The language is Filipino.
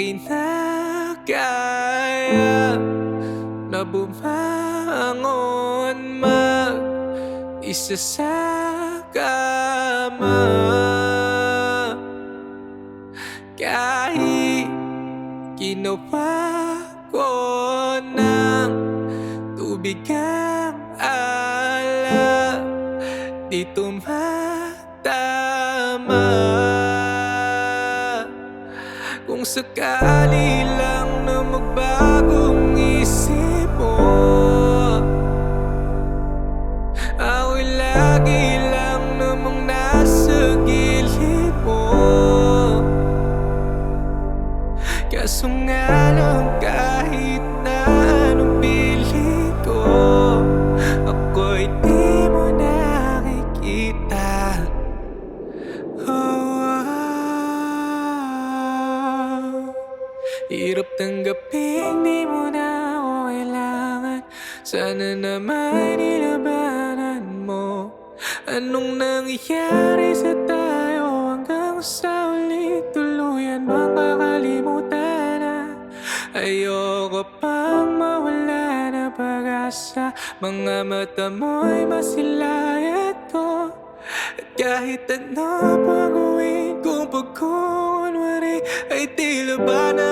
di na kaya na bumangon mag-isa sa kama. Kahit ginawa ko ng tubig ang alak, di tumatama. Kung sakali lang na magbagong isip mo, ako'y lagi lang namang nasa gilid mo. Kaso nga lang kahit na anong pilit ko, ako'y di mo nakikita. Hirap tanggapin di mo na ako kailangan. Sana naman nilabanan mo. Anong nangyayari sa tayo hanggang sa ulit tuluyan bang kakalimutan na? Ayoko pang mawala na pag-asa. Mga mata mo'y masilayat ko. At kahit ano pag-uwin kong pagkukunwari ay tila ba na